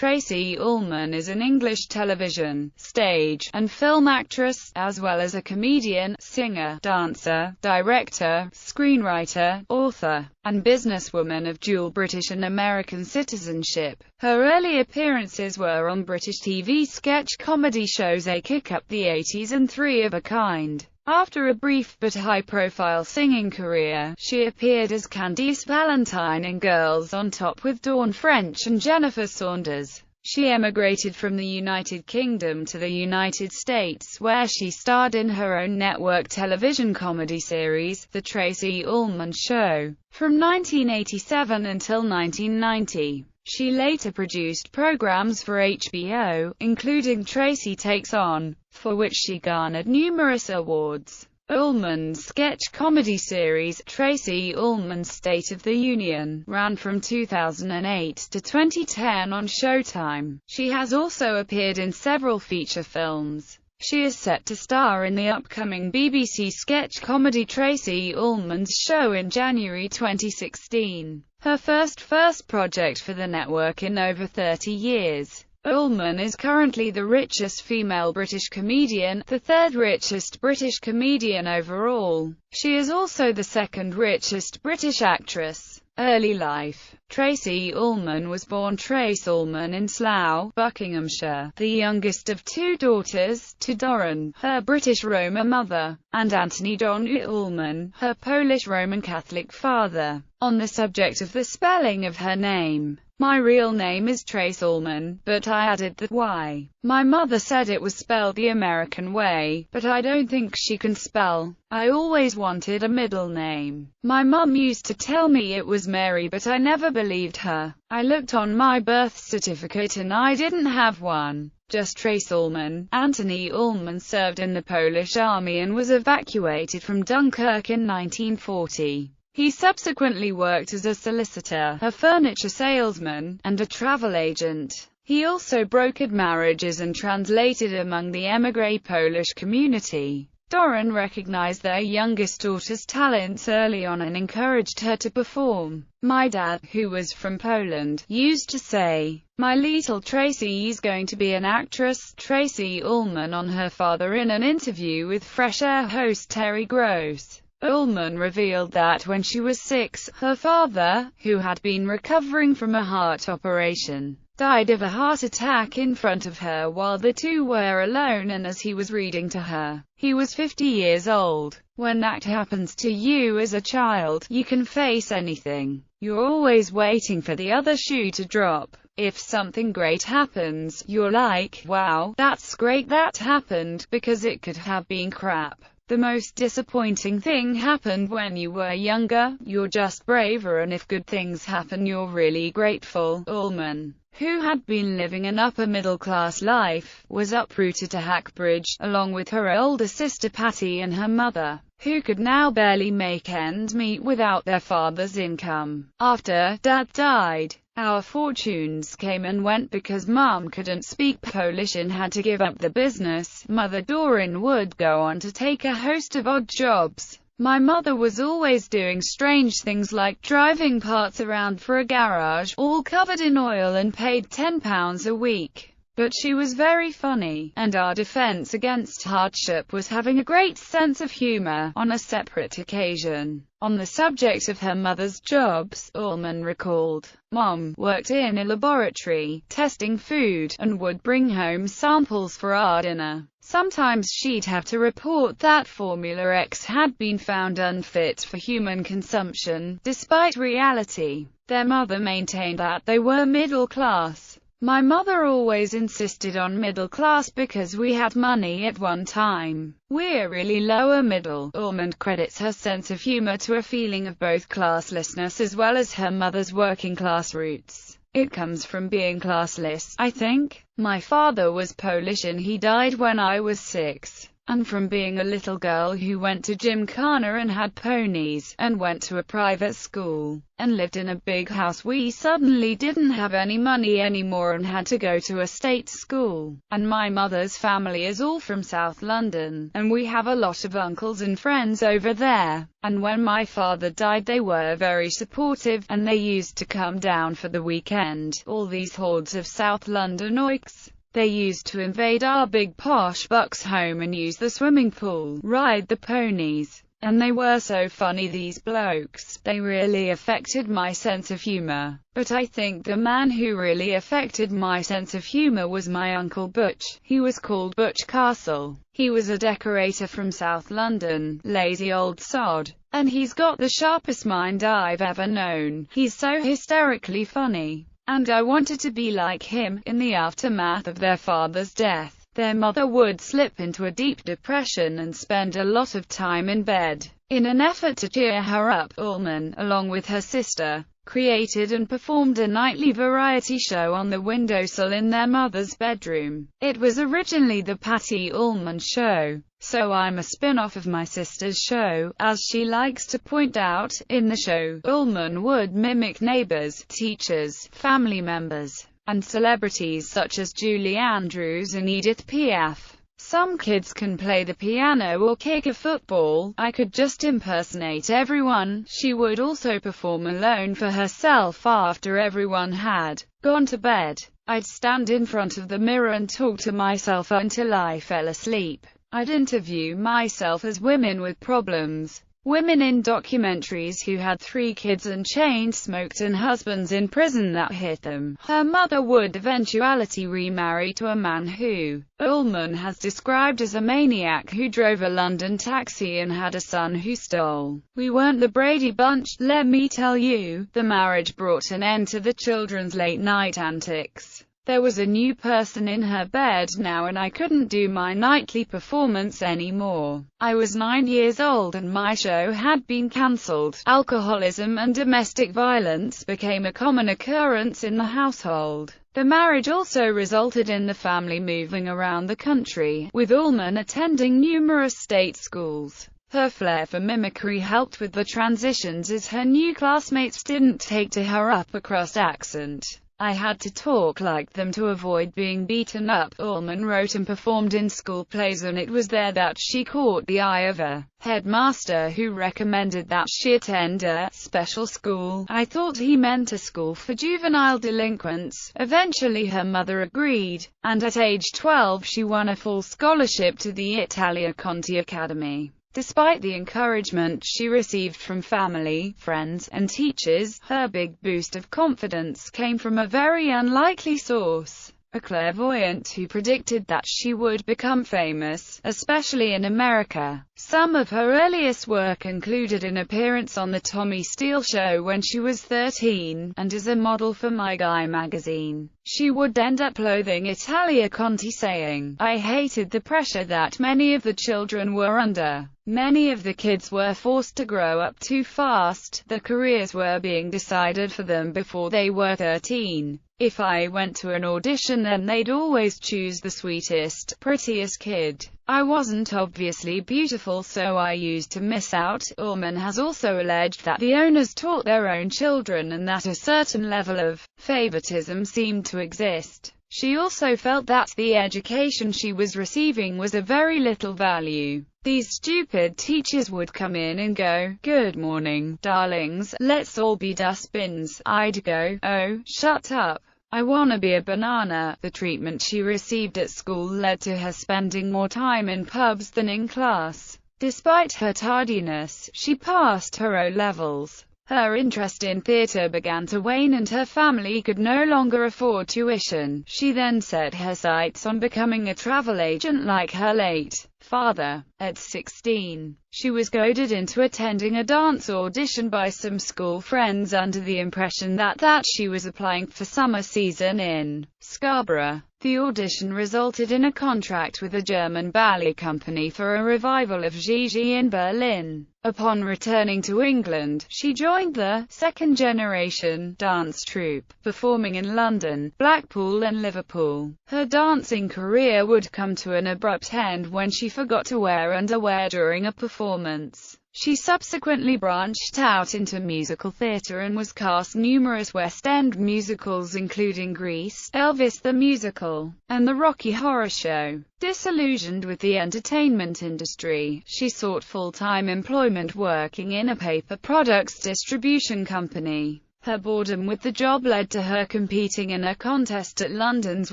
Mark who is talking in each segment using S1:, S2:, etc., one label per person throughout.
S1: Tracey Ullman is an English television, stage, and film actress, as well as a comedian, singer, dancer, director, screenwriter, author, and businesswoman of dual British and American citizenship. Her early appearances were on British TV sketch comedy shows A Kick Up the 80s and Three of a Kind. After a brief but high-profile singing career, she appeared as Candice Valentine in Girls on Top with Dawn French and Jennifer Saunders. She emigrated from the United Kingdom to the United States, where she starred in her own network television comedy series, The Tracey Ullman Show, from 1987 until 1990. She later produced programs for HBO, including Tracy Takes On, for which she garnered numerous awards. Ullman's sketch comedy series, Tracey Ullman's State of the Union, ran from 2008 to 2010 on Showtime. She has also appeared in several feature films. She is set to star in the upcoming BBC sketch comedy Tracey Ullman's Show in January 2016, her first project for the network in over 30 years. Ullman is currently the richest female British comedian, the third richest British comedian overall. She is also the second richest British actress. Early life. Tracey Ullman was born Trace Ullman in Slough, Buckinghamshire, the youngest of two daughters, to Doran, her British Roma mother, and Anthony Don Ullman, her Polish Roman Catholic father. On the subject of the spelling of her name, "My real name is Trace Ullman, but I added the Y. My mother said it was spelled the American way, but I don't think she can spell. I always wanted a middle name. My mum used to tell me it was Mary, but I never believed her. I looked on my birth certificate and I didn't have one. Just Trace Ullman." Anthony Ullman served in the Polish army and was evacuated from Dunkirk in 1940. He subsequently worked as a solicitor, a furniture salesman, and a travel agent. He also brokered marriages and translated among the émigré Polish community. Doran recognized their youngest daughter's talents early on and encouraged her to perform. "My dad, who was from Poland, used to say, 'My little Tracy's going to be an actress.'" Tracey Ullman on her father in an interview with Fresh Air host Terry Gross. Ullman revealed that when she was 6, her father, who had been recovering from a heart operation, died of a heart attack in front of her while the two were alone and as he was reading to her. He was 50 years old. "When that happens to you as a child, you can face anything. You're always waiting for the other shoe to drop. If something great happens, you're like, wow, that's great that happened, because it could have been crap. The most disappointing thing happened when you were younger, you're just braver, and if good things happen you're really grateful." Ullman, who had been living an upper-middle-class life, was uprooted to Hackbridge, along with her older sister Patty and her mother, who could now barely make ends meet without their father's income. After Dad died, our fortunes came and went because Mum couldn't speak Polish and had to give up the business. Mother Doran would go on to take a host of odd jobs. "My mother was always doing strange things like driving parts around for a garage, all covered in oil and paid £10 a week. But she was very funny, and our defense against hardship was having a great sense of humor." On a separate occasion, on the subject of her mother's jobs, Ullman recalled, "Mom worked in a laboratory, testing food, and would bring home samples for our dinner. Sometimes she'd have to report that Formula X had been found unfit for human consumption, despite reality. Their mother maintained that they were middle class. My mother always insisted on middle class because we had money at one time. We're really lower middle." Ullman credits her sense of humor to a feeling of both classlessness as well as her mother's working class roots. "It comes from being classless, I think. My father was Polish and he died when I was 6. And from being a little girl who went to gymkhana and had ponies, and went to a private school, and lived in a big house, we suddenly didn't have any money anymore and had to go to a state school. And my mother's family is all from South London, and we have a lot of uncles and friends over there. And when my father died, they were very supportive, and they used to come down for the weekend, all these hordes of South London oiks. They used to invade our big posh bucks home and use the swimming pool, ride the ponies. And they were so funny, these blokes. They really affected my sense of humor. But I think the man who really affected my sense of humor was my Uncle Butch. He was called Butch Castle. He was a decorator from South London, lazy old sod. And he's got the sharpest mind I've ever known. He's so hysterically funny. And I wanted to be like him. In the aftermath of their father's death, their mother would slip into a deep depression and spend a lot of time in bed. In an effort to cheer her up, Ullman, along with her sister, created and performed a nightly variety show on the windowsill in their mother's bedroom. It was originally the Patty Ullman Show, so I'm a spin-off of my sister's show. As she likes to point out, in the show, Ullman would mimic neighbors, teachers, family members, and celebrities such as Julie Andrews and Edith Piaf. Some kids can play the piano or kick a football. I could just impersonate everyone. She would also perform alone for herself after everyone had gone to bed. I'd stand in front of the mirror and talk to myself until I fell asleep. I'd interview myself as women with problems. Women in documentaries who had 3 kids and chain-smoked, and husbands in prison that hit them. Her mother would eventually remarry to a man who Ullman has described as a maniac who drove a London taxi and had a son who stole. We weren't the Brady Bunch, let me tell you. The marriage brought an end to the children's late-night antics. There was a new person in her bed now, and I couldn't do my nightly performance anymore. I was 9 years old and my show had been cancelled. Alcoholism and domestic violence became a common occurrence in the household. The marriage also resulted in the family moving around the country, with Ullman attending numerous state schools. Her flair for mimicry helped with the transitions, as her new classmates didn't take to her upper-crust accent. I had to talk like them to avoid being beaten up. Ullman wrote and performed in school plays, and it was there that she caught the eye of a headmaster who recommended that she attend a special school. I thought he meant a school for juvenile delinquents. Eventually her mother agreed, and at age 12 she won a full scholarship to the Italia Conti Academy. Despite the encouragement she received from family, friends, and teachers, her big boost of confidence came from a very unlikely source. A clairvoyant who predicted that she would become famous, especially in America. Some of her earliest work included an appearance on The Tommy Steele Show when she was 13, and as a model for My Guy magazine. She would end up clothing Italia Conti, saying, "I hated the pressure that many of the children were under. Many of the kids were forced to grow up too fast. Their careers were being decided for them before they were 13. If I went to an audition, then they'd always choose the sweetest, prettiest kid. I wasn't obviously beautiful, so I used to miss out." Ullman has also alleged that the owners taught their own children, and that a certain level of favoritism seemed to exist. She also felt that the education she was receiving was of very little value. These stupid teachers would come in and go, "Good morning, darlings, let's all be dustbins." I'd go, "Oh, shut up. I wanna be a banana." The treatment she received at school led to her spending more time in pubs than in class. Despite her tardiness, she passed her O-levels. Her interest in theatre began to wane and her family could no longer afford tuition. She then set her sights on becoming a travel agent like her late father. At 16, she was goaded into attending a dance audition by some school friends under the impression that she was applying for summer season in Scarborough. The audition resulted in a contract with a German ballet company for a revival of Gigi in Berlin. Upon returning to England, she joined the second-generation dance troupe, performing in London, Blackpool and Liverpool. Her dancing career would come to an abrupt end when she forgot to wear underwear during a performance. She subsequently branched out into musical theatre and was cast numerous West End musicals including Grease, Elvis the Musical, and The Rocky Horror Show. Disillusioned with the entertainment industry, she sought full-time employment working in a paper products distribution company. Her boredom with the job led to her competing in a contest at London's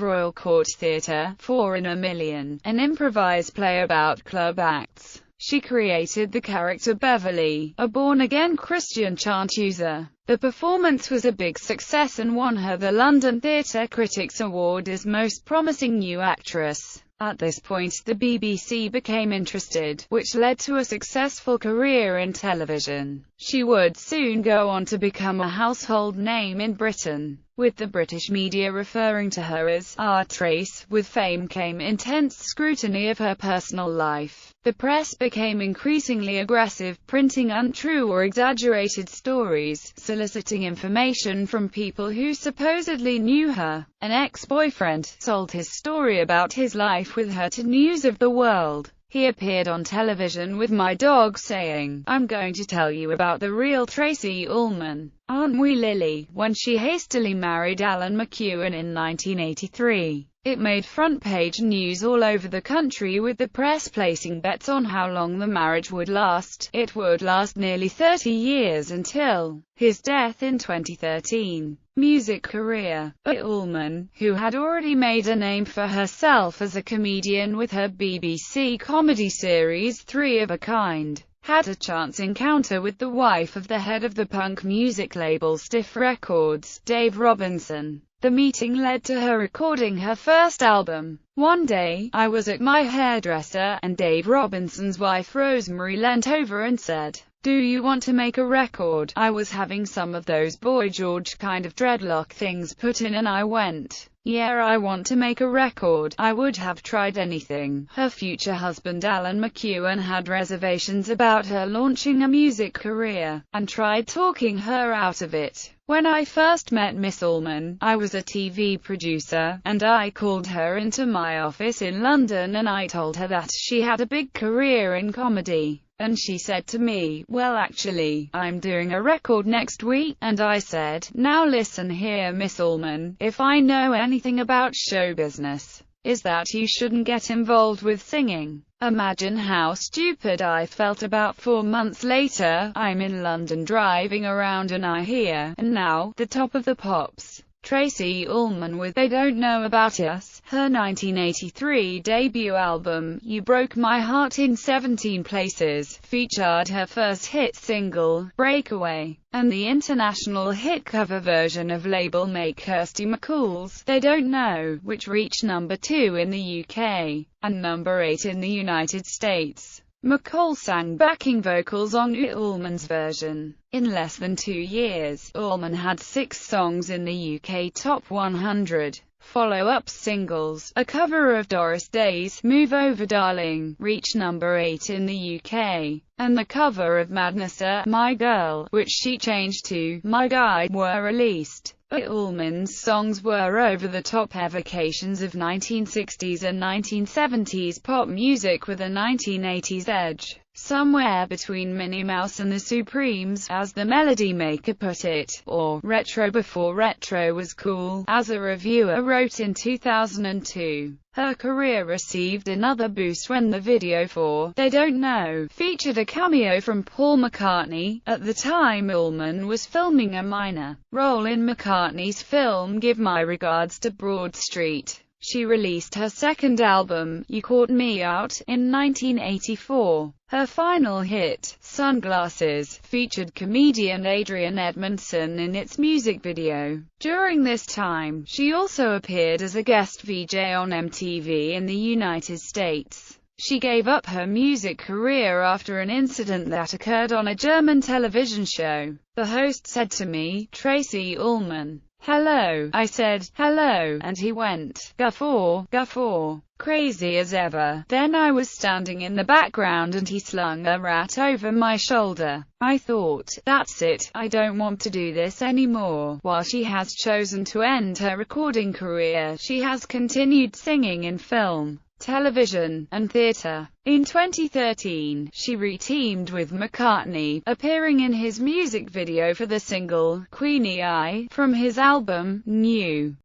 S1: Royal Court Theatre, 4 in a Million, an improvised play about club acts. She created the character Beverly, a born-again Christian chant user. The performance was a big success and won her the London Theatre Critics Award as Most Promising New Actress. At this point, the BBC became interested, which led to a successful career in television. She would soon go on to become a household name in Britain, with the British media referring to her as our Trace. With fame came intense scrutiny of her personal life. The press became increasingly aggressive, printing untrue or exaggerated stories, soliciting information from people who supposedly knew her. An ex-boyfriend sold his story about his life with her to News of the World. He appeared on television with My Dog saying, "I'm going to tell you about the real Tracey Ullman, aren't we, Lily?" when she hastily married Alan McEwen in 1983. It made front-page news all over the country, with the press placing bets on how long the marriage would last. It would last nearly 30 years until his death in 2013. Music career. Ullman, who had already made a name for herself as a comedian with her BBC comedy series 3 of a Kind, had a chance encounter with the wife of the head of the punk music label Stiff Records, Dave Robinson. The meeting led to her recording her first album. One day, I was at my hairdresser, and Dave Robinson's wife Rosemary leant over and said, "Do you want to make a record?" I was having some of those Boy George kind of dreadlock things put in and I went, "Yeah, I want to make a record." I would have tried anything. Her future husband Alan McEwen had reservations about her launching a music career, and tried talking her out of it. When I first met Miss Ullman, I was a TV producer, and I called her into my office in London and I told her that she had a big career in comedy. And she said to me, "Well, actually, I'm doing a record next week." And I said, "Now listen here, Miss Ullman, if I know anything about show business, is that you shouldn't get involved with singing." Imagine how stupid I felt. About 4 months later, I'm in London driving around and I hear, "And now, the top of the pops, Tracey Ullman with They Don't Know About Us." Her 1983 debut album, You Broke My Heart, in 17 places, featured her first hit single, Breakaway, and the international hit cover version of label-mate Kirsty MacColl's They Don't Know, which reached number 2 in the UK, and number 8 in the United States. MacColl sang backing vocals on Ullman's version. In less than 2 years, Ullman had 6 songs in the UK Top 100. Follow-up singles, a cover of Doris Day's Move Over Darling, reached number 8 in the UK, and the cover of Madness, My Girl, which she changed to My Guy, were released. Ullman's songs were over-the-top evocations of 1960s and 1970s pop music with a 1980s edge, somewhere between Minnie Mouse and the Supremes, as the Melody Maker put it, or retro before retro was cool, as a reviewer wrote in 2002. Her career received another boost when the video for They Don't Know featured a cameo from Paul McCartney. At the time, Ullman was filming a minor role in McCartney's film Give My Regards to Broad Street. She released her second album, You Caught Me Out, in 1984. Her final hit, Sunglasses, featured comedian Adrian Edmondson in its music video. During this time, she also appeared as a guest VJ on MTV in the United States. She gave up her music career after an incident that occurred on a German television show. The host said to me, "Tracey Ullman, hello." I said, "Hello," and he went, "Guffaw, guffaw." Crazy as ever. Then I was standing in the background and he slung a rat over my shoulder. I thought, that's it, I don't want to do this anymore. While she has chosen to end her recording career, she has continued singing in film, television, and theatre. In 2013, she re-teamed with McCartney, appearing in his music video for the single, Queenie Eye, from his album, New.